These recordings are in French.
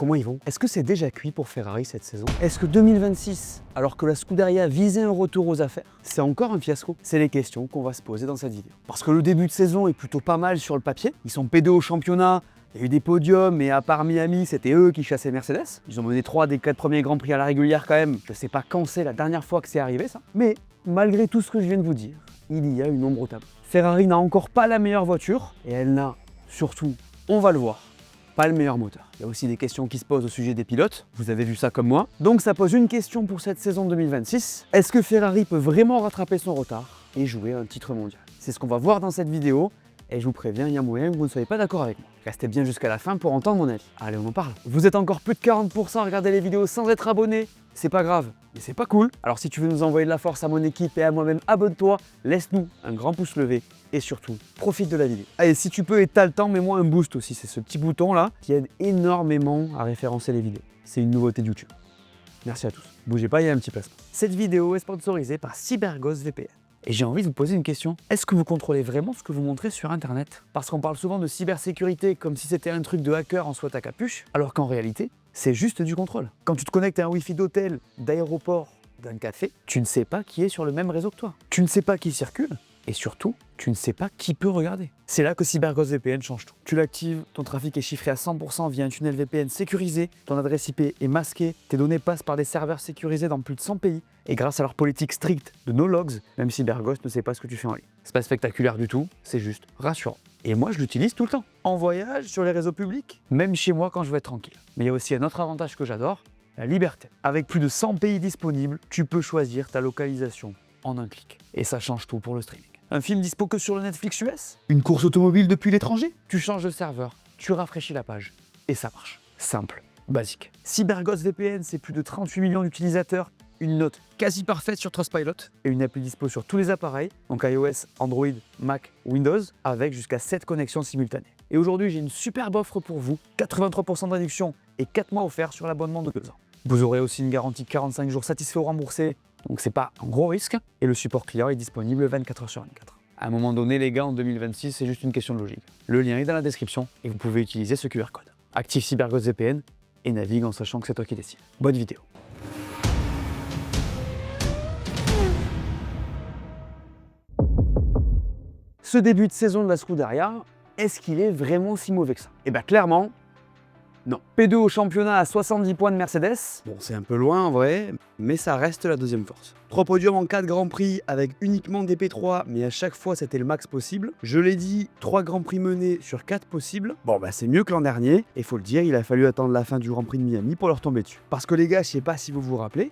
Comment ils vont? Est-ce que c'est déjà cuit pour Ferrari cette saison? Est-ce que 2026, alors que la Scuderia visait un retour aux affaires, c'est encore un fiasco? C'est les questions qu'on va se poser dans cette vidéo. Parce que le début de saison est plutôt pas mal sur le papier. Ils sont P2 au championnat, il y a eu des podiums, mais à part Miami, c'était eux qui chassaient Mercedes. Ils ont mené 3 des 4 premiers Grands Prix à la régulière quand même. Je sais pas quand c'est la dernière fois que c'est arrivé ça. Mais malgré tout ce que je viens de vous dire, il y a une ombre au tableau. Ferrari n'a encore pas la meilleure voiture et elle n'a surtout, on va le voir, pas le meilleur moteur. Il y a aussi des questions qui se posent au sujet des pilotes, vous avez vu ça comme moi. Donc ça pose une question pour cette saison 2026. Est-ce que Ferrari peut vraiment rattraper son retard et jouer un titre mondial? C'est ce qu'on va voir dans cette vidéo. Et je vous préviens, il y a moyen que vous ne soyez pas d'accord avec moi. Restez bien jusqu'à la fin pour entendre mon avis. Allez, on en parle. Vous êtes encore plus de 40% à regarder les vidéos sans être abonné. C'est pas grave, mais c'est pas cool. Alors si tu veux nous envoyer de la force à mon équipe et à moi-même, abonne-toi, laisse-nous un grand pouce levé et surtout, profite de la vidéo. Allez, si tu peux et t'as le temps, mets-moi un boost aussi. C'est ce petit bouton là qui aide énormément à référencer les vidéos. C'est une nouveauté de YouTube. Merci à tous. Bougez pas, il y a un petit placement. Cette vidéo est sponsorisée par CyberGhost VPN. Et j'ai envie de vous poser une question. Est-ce que vous contrôlez vraiment ce que vous montrez sur Internet? Parce qu'on parle souvent de cybersécurité comme si c'était un truc de hacker en soi à capuche, alors qu'en réalité, c'est juste du contrôle. Quand tu te connectes à un Wi-Fi d'hôtel, d'aéroport, d'un café, tu ne sais pas qui est sur le même réseau que toi. Tu ne sais pas qui circule. Et surtout, tu ne sais pas qui peut regarder. C'est là que CyberGhost VPN change tout. Tu l'actives, ton trafic est chiffré à 100% via un tunnel VPN sécurisé, ton adresse IP est masquée, tes données passent par des serveurs sécurisés dans plus de 100 pays, et grâce à leur politique stricte de no logs, même CyberGhost ne sait pas ce que tu fais en ligne. C'est pas spectaculaire du tout, c'est juste rassurant. Et moi, je l'utilise tout le temps. En voyage, sur les réseaux publics, même chez moi quand je veux être tranquille. Mais il y a aussi un autre avantage que j'adore, la liberté. Avec plus de 100 pays disponibles, tu peux choisir ta localisation en un clic. Et ça change tout pour le streaming. Un film dispo que sur le Netflix US? Une course automobile depuis l'étranger? Tu changes de serveur, tu rafraîchis la page et ça marche. Simple, basique. CyberGhost VPN, c'est plus de 38 millions d'utilisateurs, une note quasi parfaite sur Trustpilot et une appli dispo sur tous les appareils, donc iOS, Android, Mac, Windows, avec jusqu'à 7 connexions simultanées. Et aujourd'hui, j'ai une superbe offre pour vous, 83% de réduction et 4 mois offerts sur l'abonnement de 2 ans. Vous aurez aussi une garantie 45 jours satisfait ou remboursé, donc c'est pas un gros risque, et le support client est disponible 24 h sur 24. À un moment donné, les gars, en 2026, c'est juste une question de logique. Le lien est dans la description et vous pouvez utiliser ce QR code. Active CyberGhost VPN et navigue en sachant que c'est toi qui décides. Bonne vidéo. Ce début de saison de la Scuderia, est-ce qu'il est vraiment si mauvais que ça? Eh bien clairement, non. P2 au championnat à 70 points de Mercedes. Bon, c'est un peu loin en vrai, mais ça reste la deuxième force. 3 podiums en 4 Grands Prix avec uniquement des P3, mais à chaque fois c'était le max possible. Je l'ai dit, 3 Grands Prix menés sur 4 possibles. Bon, bah c'est mieux que l'an dernier, et faut le dire, il a fallu attendre la fin du Grand Prix de Miami pour leur tomber dessus. Parce que les gars, je sais pas si vous vous rappelez,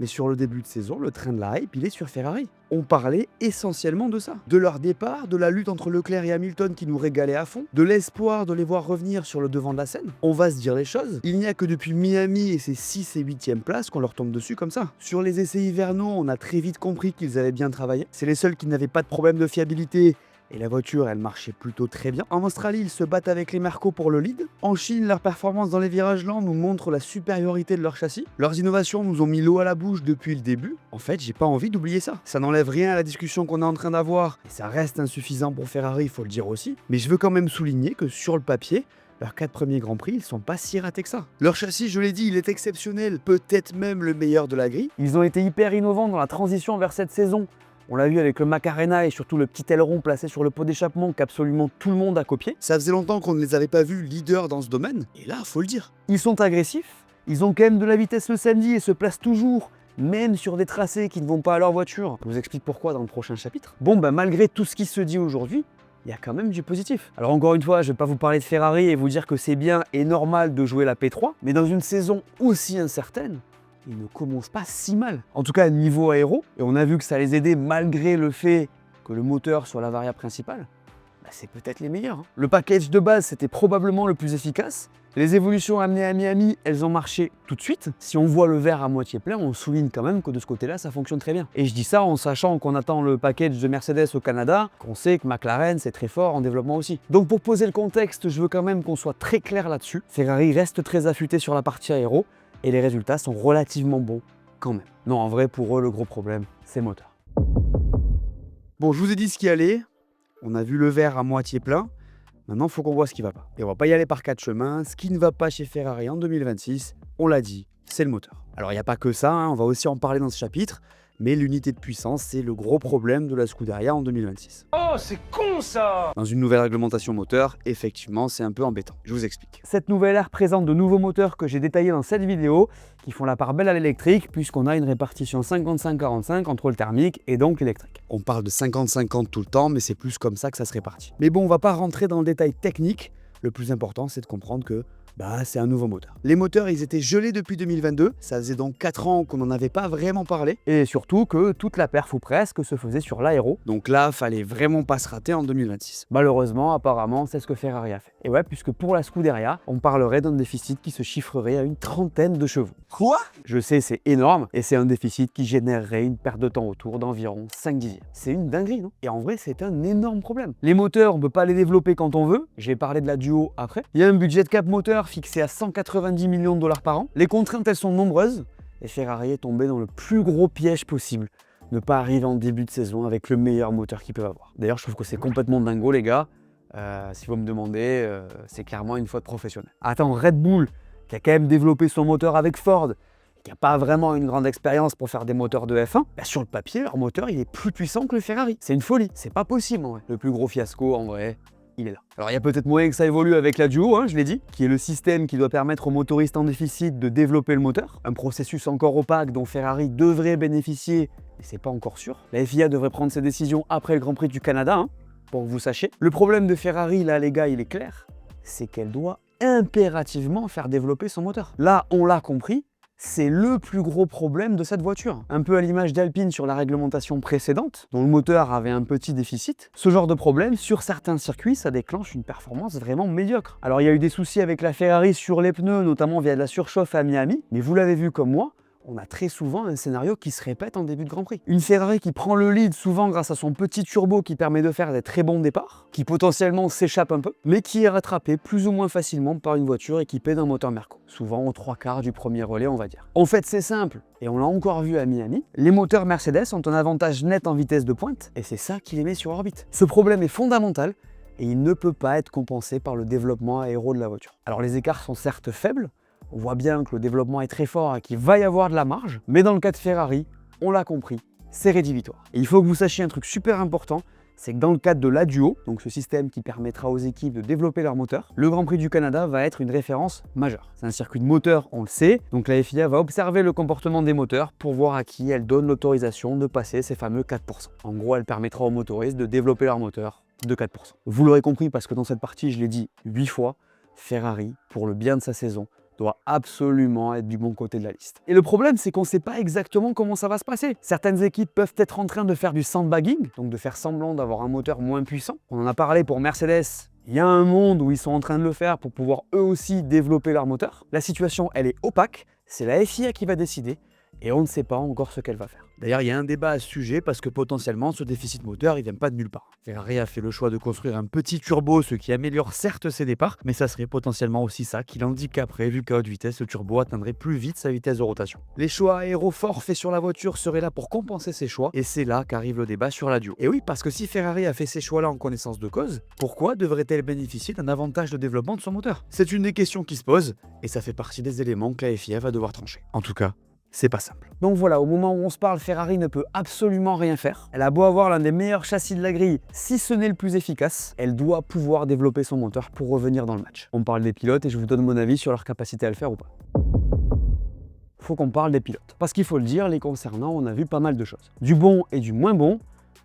mais sur le début de saison, le train de la hype, il est sur Ferrari. On parlait essentiellement de ça. De leur départ, de la lutte entre Leclerc et Hamilton qui nous régalait à fond, de l'espoir de les voir revenir sur le devant de la scène. On va se dire les choses. Il n'y a que depuis Miami et ses 6 et 8e places qu'on leur tombe dessus comme ça. Sur les essais hivernaux, on a très vite compris qu'ils avaient bien travaillé. C'est les seuls qui n'avaient pas de problème de fiabilité. Et la voiture, elle marchait plutôt très bien. En Australie, ils se battent avec les Mercos pour le lead. En Chine, leur performance dans les virages lents nous montre la supériorité de leur châssis. Leurs innovations nous ont mis l'eau à la bouche depuis le début. En fait, j'ai pas envie d'oublier ça. Ça n'enlève rien à la discussion qu'on est en train d'avoir. Et ça reste insuffisant pour Ferrari, il faut le dire aussi. Mais je veux quand même souligner que sur le papier, leurs 4 premiers Grands Prix, ils sont pas si ratés que ça. Leur châssis, je l'ai dit, il est exceptionnel, peut-être même le meilleur de la grille. Ils ont été hyper innovants dans la transition vers cette saison. On l'a vu avec le Macarena et surtout le petit aileron placé sur le pot d'échappement qu'absolument tout le monde a copié. Ça faisait longtemps qu'on ne les avait pas vus leaders dans ce domaine, et là, faut le dire. Ils sont agressifs, ils ont quand même de la vitesse le samedi et se placent toujours, même sur des tracés qui ne vont pas à leur voiture. Je vous explique pourquoi dans le prochain chapitre. Bon, bah malgré tout ce qui se dit aujourd'hui, il y a quand même du positif. Alors encore une fois, je ne vais pas vous parler de Ferrari et vous dire que c'est bien et normal de jouer la P3, mais dans une saison aussi incertaine, ils ne commencent pas si mal. En tout cas, niveau aéro, et on a vu que ça les aidait malgré le fait que le moteur soit la variable principale, bah c'est peut-être les meilleurs. Le package de base, c'était probablement le plus efficace. Les évolutions amenées à Miami, elles ont marché tout de suite. Si on voit le verre à moitié plein, on souligne quand même que de ce côté-là, ça fonctionne très bien. Et je dis ça en sachant qu'on attend le package de Mercedes au Canada, qu'on sait que McLaren, c'est très fort en développement aussi. Donc pour poser le contexte, je veux quand même qu'on soit très clair là-dessus. Ferrari reste très affûté sur la partie aéro, et les résultats sont relativement bons quand même. Non, en vrai, pour eux, le gros problème, c'est le moteur. Bon, je vous ai dit ce qui allait. On a vu le verre à moitié plein. Maintenant, il faut qu'on voit ce qui ne va pas. Et on va pas y aller par 4 chemins. Ce qui ne va pas chez Ferrari en 2026, on l'a dit, c'est le moteur. Alors, il n'y a pas que ça, hein, on va aussi en parler dans ce chapitre. Mais l'unité de puissance, c'est le gros problème de la Scuderia en 2026. Oh, c'est con ça! Dans une nouvelle réglementation moteur, effectivement, c'est un peu embêtant. Je vous explique. Cette nouvelle ère présente de nouveaux moteurs que j'ai détaillés dans cette vidéo, qui font la part belle à l'électrique, puisqu'on a une répartition 55-45 entre le thermique et donc l'électrique. On parle de 50-50 tout le temps, mais c'est plus comme ça que ça se répartit. Mais bon, on va pas rentrer dans le détail technique. Le plus important, c'est de comprendre que c'est un nouveau moteur. Les moteurs, ils étaient gelés depuis 2022. Ça faisait donc 4 ans qu'on n'en avait pas vraiment parlé. Et surtout que toute la perf ou presque se faisait sur l'aéro. Donc là, fallait vraiment pas se rater en 2026. Malheureusement, apparemment, c'est ce que Ferrari a fait. Et ouais, puisque pour la Scuderia, on parlerait d'un déficit qui se chiffrerait à une trentaine de chevaux. Quoi? Je sais, c'est énorme. Et c'est un déficit qui générerait une perte de temps autour d'environ 5 dixièmes. C'est une dinguerie, non? Et en vrai, c'est un énorme problème. Les moteurs, on peut pas les développer quand on veut. J'ai parlé de la Duo après. Il y a un budget de cap moteur fixé à 190 millions de dollars par an. Les contraintes, elles sont nombreuses et Ferrari est tombé dans le plus gros piège possible. Ne pas arriver en début de saison avec le meilleur moteur qu'ils peuvent avoir. D'ailleurs, je trouve que c'est complètement dingo, les gars. Si vous me demandez, c'est clairement une faute professionnelle. Attends, Red Bull, qui a quand même développé son moteur avec Ford, qui n'a pas vraiment une grande expérience pour faire des moteurs de F1, sur le papier, leur moteur, il est plus puissant que le Ferrari. C'est une folie, c'est pas possible en vrai. Le plus gros fiasco, en vrai, il est là. Alors il y a peut-être moyen que ça évolue avec la Duo, hein, je l'ai dit, qui est le système qui doit permettre aux motoristes en déficit de développer le moteur. Un processus encore opaque dont Ferrari devrait bénéficier, mais c'est pas encore sûr. La FIA devrait prendre ses décisions après le Grand Prix du Canada, hein, pour que vous sachiez. Le problème de Ferrari, là les gars, il est clair, c'est qu'elle doit impérativement faire développer son moteur. Là, on l'a compris, c'est le plus gros problème de cette voiture. Un peu à l'image d'Alpine sur la réglementation précédente, dont le moteur avait un petit déficit. Ce genre de problème, sur certains circuits, ça déclenche une performance vraiment médiocre. Alors il y a eu des soucis avec la Ferrari sur les pneus, notamment via de la surchauffe à Miami, mais vous l'avez vu comme moi, on a très souvent un scénario qui se répète en début de Grand Prix. Une Ferrari qui prend le lead souvent grâce à son petit turbo qui permet de faire des très bons départs, qui potentiellement s'échappe un peu, mais qui est rattrapé plus ou moins facilement par une voiture équipée d'un moteur Merco. Souvent aux 3/4 du premier relais, on va dire. En fait, c'est simple, et on l'a encore vu à Miami, les moteurs Mercedes ont un avantage net en vitesse de pointe, et c'est ça qui les met sur orbite. Ce problème est fondamental, et il ne peut pas être compensé par le développement aéro de la voiture. Alors les écarts sont certes faibles, on voit bien que le développement est très fort et qu'il va y avoir de la marge, mais dans le cas de Ferrari, on l'a compris, c'est rédhibitoire. Et il faut que vous sachiez un truc super important, c'est que dans le cadre de la Duo, donc ce système qui permettra aux équipes de développer leur moteur, le Grand Prix du Canada va être une référence majeure. C'est un circuit de moteur, on le sait, donc la FIA va observer le comportement des moteurs pour voir à qui elle donne l'autorisation de passer ces fameux 4%. En gros, elle permettra aux motoristes de développer leur moteur de 4%. Vous l'aurez compris parce que dans cette partie, je l'ai dit 8 fois, Ferrari, pour le bien de sa saison, doit absolument être du bon côté de la liste. Et le problème, c'est qu'on ne sait pas exactement comment ça va se passer. Certaines équipes peuvent être en train de faire du sandbagging, donc de faire semblant d'avoir un moteur moins puissant. On en a parlé pour Mercedes. Il y a un monde où ils sont en train de le faire pour pouvoir eux aussi développer leur moteur. La situation, elle est opaque. C'est la FIA qui va décider et on ne sait pas encore ce qu'elle va faire. D'ailleurs, il y a un débat à ce sujet parce que potentiellement, ce déficit moteur, il vient pas de nulle part. Ferrari a fait le choix de construire un petit turbo, ce qui améliore certes ses départs, mais ça serait potentiellement aussi ça qui l'handicaperait vu qu'à haute vitesse, le turbo atteindrait plus vite sa vitesse de rotation. Les choix aéroforts faits sur la voiture seraient là pour compenser ces choix, et c'est là qu'arrive le débat sur la Duo. Et oui, parce que si Ferrari a fait ces choix-là en connaissance de cause, pourquoi devrait-elle bénéficier d'un avantage de développement de son moteur? C'est une des questions qui se posent, et ça fait partie des éléments que la FIA va devoir trancher. En tout cas, c'est pas simple. Donc voilà, au moment où on se parle, Ferrari ne peut absolument rien faire. Elle a beau avoir l'un des meilleurs châssis de la grille, si ce n'est le plus efficace, elle doit pouvoir développer son moteur pour revenir dans le match. On parle des pilotes et je vous donne mon avis sur leur capacité à le faire ou pas. Faut qu'on parle des pilotes. Parce qu'il faut le dire, les concernant, on a vu pas mal de choses. Du bon et du moins bon,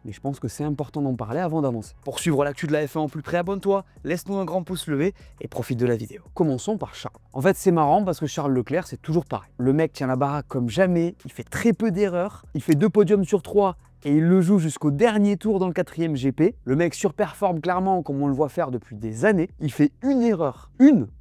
mais je pense que c'est important d'en parler avant d'avancer. Pour suivre l'actu de la F1 en plus près, abonne-toi, laisse-nous un grand pouce levé et profite de la vidéo. Commençons par Charles. En fait, c'est marrant parce que Charles Leclerc, c'est toujours pareil. Le mec tient la baraque comme jamais, il fait très peu d'erreurs, il fait 2 podiums sur 3 et il le joue jusqu'au dernier tour dans le 4e GP. Le mec surperforme clairement comme on le voit faire depuis des années. Il fait une erreur,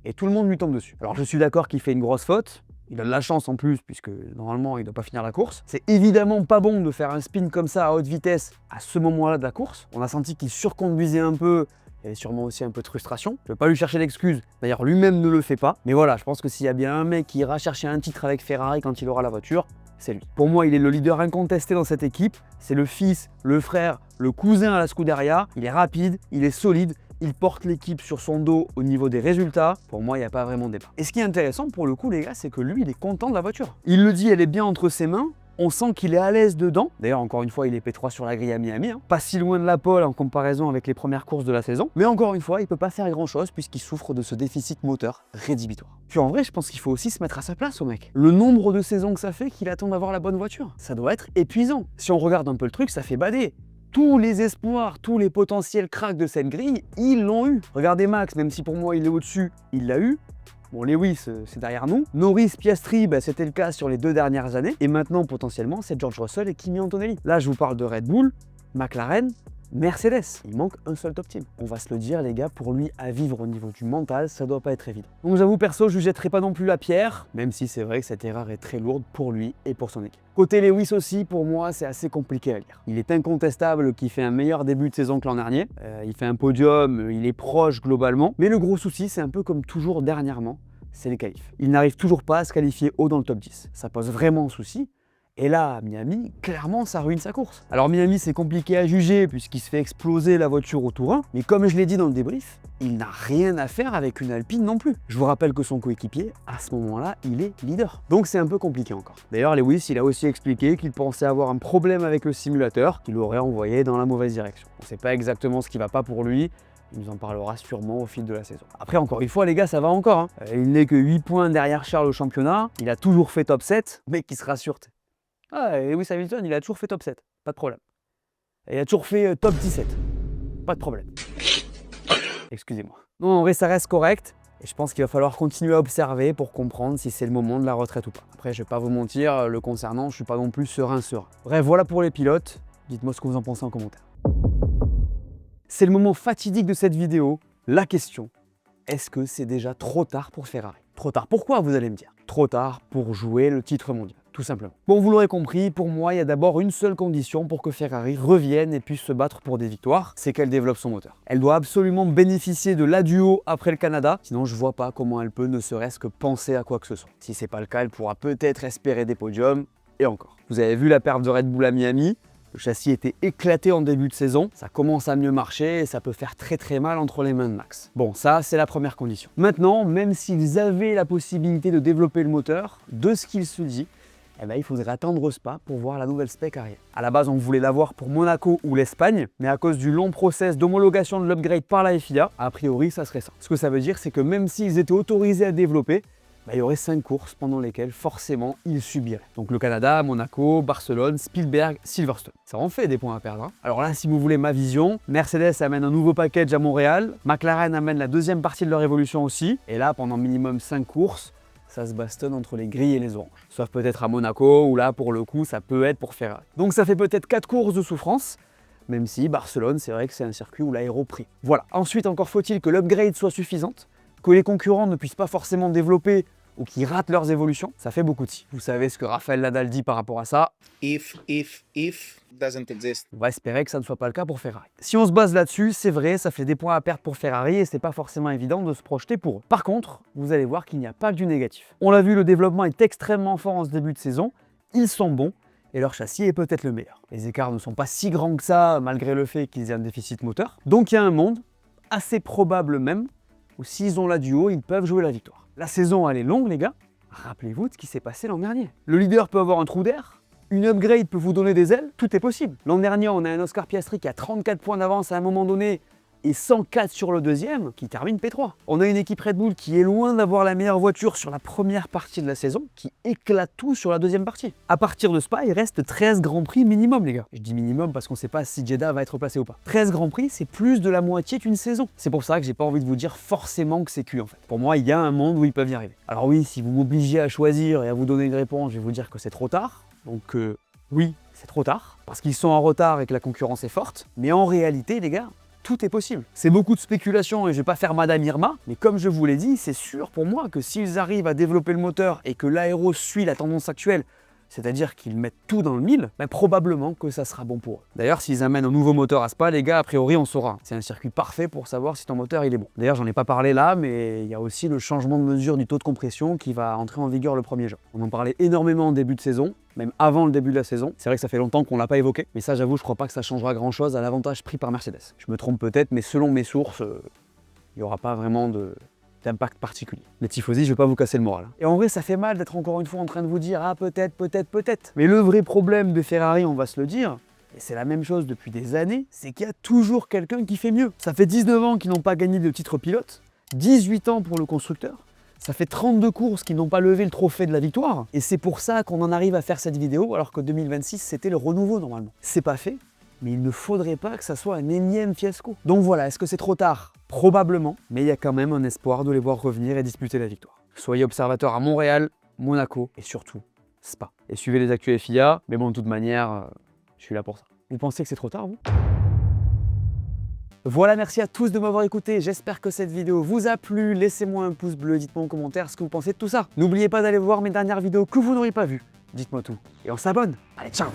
et tout le monde lui tombe dessus. Alors je suis d'accord qu'il fait une grosse faute. Il a de la chance en plus, puisque normalement il ne doit pas finir la course. C'est évidemment pas bon de faire un spin comme ça à haute vitesse à ce moment-là de la course. On a senti qu'il surconduisait un peu. Il y avait sûrement aussi un peu de frustration. Je ne vais pas lui chercher d'excuses. D'ailleurs, lui-même ne le fait pas. Mais voilà, je pense que s'il y a bien un mec qui ira chercher un titre avec Ferrari quand il aura la voiture, c'est lui. Pour moi, il est le leader incontesté dans cette équipe. C'est le fils, le frère, le cousin à la Scuderia. Il est rapide, il est solide. il porte l'équipe sur son dos au niveau des résultats, pour moi, il n'y a pas vraiment de débat. Et ce qui est intéressant pour le coup, les gars, c'est que lui, il est content de la voiture. Il le dit, elle est bien entre ses mains. On sent qu'il est à l'aise dedans. D'ailleurs, encore une fois, il est P3 sur la grille à Miami. Pas si loin de la pole en comparaison avec les premières courses de la saison. Mais encore une fois, il ne peut pas faire grand-chose puisqu'il souffre de ce déficit moteur rédhibitoire. Puis en vrai, je pense qu'il faut aussi se mettre à sa place au mec. Le nombre de saisons que ça fait qu'il attend d'avoir la bonne voiture, ça doit être épuisant. Si on regarde un peu le truc, ça fait bader. Tous les espoirs, tous les potentiels cracks de cette grille, ils l'ont eu. Regardez Max, même si pour moi il est au-dessus, il l'a eu. Bon, Lewis, c'est derrière nous. Norris, Piastri, c'était le cas sur les 2 dernières années. Et maintenant, potentiellement, c'est George Russell et Kimi Antonelli. Là, je vous parle de Red Bull, McLaren, Mercedes. Il manque un seul top team. On va se le dire, les gars, pour lui, à vivre au niveau du mental, ça doit pas être évident. Donc j'avoue, perso, je ne jetterai pas non plus la pierre, même si c'est vrai que cette erreur est très lourde pour lui et pour son équipe. Côté Lewis aussi, pour moi, c'est assez compliqué à lire. Il est incontestable qu'il fait un meilleur début de saison que l'an dernier. Il fait un podium, il est proche globalement. Mais le gros souci, c'est un peu comme toujours dernièrement, c'est les qualifs. Il n'arrive toujours pas à se qualifier haut dans le top 10. Ça pose vraiment souci. Et là, à Miami, clairement, ça ruine sa course. Alors Miami, c'est compliqué à juger puisqu'il se fait exploser la voiture au tour 1. Mais comme je l'ai dit dans le débrief, il n'a rien à faire avec une Alpine non plus. Je vous rappelle que son coéquipier, à ce moment-là, il est leader. Donc c'est un peu compliqué encore. D'ailleurs, Lewis, il a aussi expliqué qu'il pensait avoir un problème avec le simulateur qu'il aurait envoyé dans la mauvaise direction. On ne sait pas exactement ce qui ne va pas pour lui. Il nous en parlera sûrement au fil de la saison. Après, encore une fois, les gars, ça va encore. Il n'est que 8 points derrière Charles au championnat. Il a toujours fait top 7, mais qui se rassure. Ah, et Lewis Hamilton, il a toujours fait top 7, pas de problème. Et il a toujours fait top 17, pas de problème. Excusez-moi. Non, en vrai, ça reste correct. Et je pense qu'il va falloir continuer à observer pour comprendre si c'est le moment de la retraite ou pas. Après, je vais pas vous mentir, le concernant, je ne suis pas non plus serein. Bref, voilà pour les pilotes. Dites-moi ce que vous en pensez en commentaire. C'est le moment fatidique de cette vidéo. La question, est-ce que c'est déjà trop tard pour Ferrari? Trop tard, pourquoi vous allez me dire? Trop tard pour jouer le titre mondial, tout simplement. Bon, vous l'aurez compris, pour moi, il y a d'abord une seule condition pour que Ferrari revienne et puisse se battre pour des victoires, c'est qu'elle développe son moteur. Elle doit absolument bénéficier de l'adduo après le Canada, sinon je vois pas comment elle peut ne serait-ce que penser à quoi que ce soit. Si c'est pas le cas, elle pourra peut-être espérer des podiums, et encore. Vous avez vu la perf de Red Bull à Miami? Le châssis était éclaté en début de saison, ça commence à mieux marcher et ça peut faire très mal entre les mains de Max. Bon, ça c'est la première condition. Maintenant, même s'ils avaient la possibilité de développer le moteur, de ce qu'il se dit, il faudrait attendre Spa pour voir la nouvelle spec arrière. À la base, on voulait l'avoir pour Monaco ou l'Espagne, mais à cause du long process d'homologation de l'upgrade par la FIA, a priori ça serait ça. Ce que ça veut dire, c'est que même s'ils étaient autorisés à développer, il y aurait 5 courses pendant lesquelles forcément ils subiraient. Donc le Canada, Monaco, Barcelone, Spielberg, Silverstone. Ça en fait des points à perdre. Alors là, si vous voulez ma vision, Mercedes amène un nouveau package à Montréal, McLaren amène la deuxième partie de leur évolution aussi, et là pendant minimum 5 courses, ça se bastonne entre les grilles et les oranges. Sauf peut-être à Monaco, où là pour le coup ça peut être pour Ferrari. Donc ça fait peut-être 4 courses de souffrance, même si Barcelone, c'est vrai que c'est un circuit où l'aéro prie. Voilà. Ensuite, encore faut-il que l'upgrade soit suffisante, que les concurrents ne puissent pas forcément développer ou qui ratent leurs évolutions, ça fait beaucoup de si. Vous savez ce que Rafael Nadal dit par rapport à ça. If doesn't exist. On va espérer que ça ne soit pas le cas pour Ferrari. Si on se base là-dessus, c'est vrai, ça fait des points à perdre pour Ferrari et c'est pas forcément évident de se projeter pour eux. Par contre, vous allez voir qu'il n'y a pas que du négatif. On l'a vu, le développement est extrêmement fort en ce début de saison, ils sont bons et leur châssis est peut-être le meilleur. Les écarts ne sont pas si grands que ça, malgré le fait qu'ils aient un déficit moteur. Donc il y a un monde, assez probable même, où s'ils ont la duo, ils peuvent jouer la victoire. La saison, elle est longue, les gars. Rappelez-vous de ce qui s'est passé l'an dernier. Le leader peut avoir un trou d'air, une upgrade peut vous donner des ailes, tout est possible. L'an dernier, on a un Oscar Piastri qui a 34 points d'avance à un moment donné et 104 sur le deuxième, qui termine P3. On a une équipe Red Bull qui est loin d'avoir la meilleure voiture sur la première partie de la saison, qui éclate tout sur la deuxième partie. À partir de Spa, il reste 13 Grands Prix minimum, les gars. Je dis minimum parce qu'on ne sait pas si Jeddah va être replacé ou pas. 13 Grands Prix, c'est plus de la moitié d'une saison. C'est pour ça que j'ai pas envie de vous dire forcément que c'est cuit en fait. Pour moi, il y a un monde où ils peuvent y arriver. Alors oui, si vous m'obligez à choisir et à vous donner une réponse, je vais vous dire que c'est trop tard. Donc oui, c'est trop tard, parce qu'ils sont en retard et que la concurrence est forte. Mais en réalité, les gars, tout est possible. C'est beaucoup de spéculation et je vais pas faire Madame Irma, mais comme je vous l'ai dit, c'est sûr pour moi que s'ils arrivent à développer le moteur et que l'aéro suit la tendance actuelle, c'est-à-dire qu'ils mettent tout dans le mille, ben probablement que ça sera bon pour eux. D'ailleurs, s'ils amènent un nouveau moteur à Spa, les gars, a priori, on saura. C'est un circuit parfait pour savoir si ton moteur il est bon. D'ailleurs, j'en ai pas parlé là, mais il y a aussi le changement de mesure du taux de compression qui va entrer en vigueur le 1er juin. On en parlait énormément en début de saison, même avant le début de la saison. C'est vrai que ça fait longtemps qu'on l'a pas évoqué, mais ça, j'avoue, je crois pas que ça changera grand-chose à l'avantage pris par Mercedes. Je me trompe peut-être, mais selon mes sources, il n'y aura pas vraiment d'impact particulier. Les tifosi, je vais pas vous casser le moral. Et en vrai, ça fait mal d'être encore une fois en train de vous dire « Ah, peut-être, peut-être, peut-être ». Mais le vrai problème de Ferrari, on va se le dire, et c'est la même chose depuis des années, c'est qu'il y a toujours quelqu'un qui fait mieux. Ça fait 19 ans qu'ils n'ont pas gagné de titre pilote, 18 ans pour le constructeur, ça fait 32 courses qu'ils n'ont pas levé le trophée de la victoire, et c'est pour ça qu'on en arrive à faire cette vidéo, alors que 2026, c'était le renouveau normalement. C'est pas fait, mais il ne faudrait pas que ça soit un énième fiasco. Donc voilà, est-ce que c'est trop tard? Probablement, mais il y a quand même un espoir de les voir revenir et disputer la victoire. Soyez observateurs à Montréal, Monaco et surtout Spa. Et suivez les actus FIA, mais bon, de toute manière, je suis là pour ça. Vous pensez que c'est trop tard, vous? Voilà, merci à tous de m'avoir écouté, j'espère que cette vidéo vous a plu, laissez-moi un pouce bleu, dites-moi en commentaire ce que vous pensez de tout ça. N'oubliez pas d'aller voir mes dernières vidéos que vous n'auriez pas vues, dites-moi tout, et on s'abonne. Allez, ciao!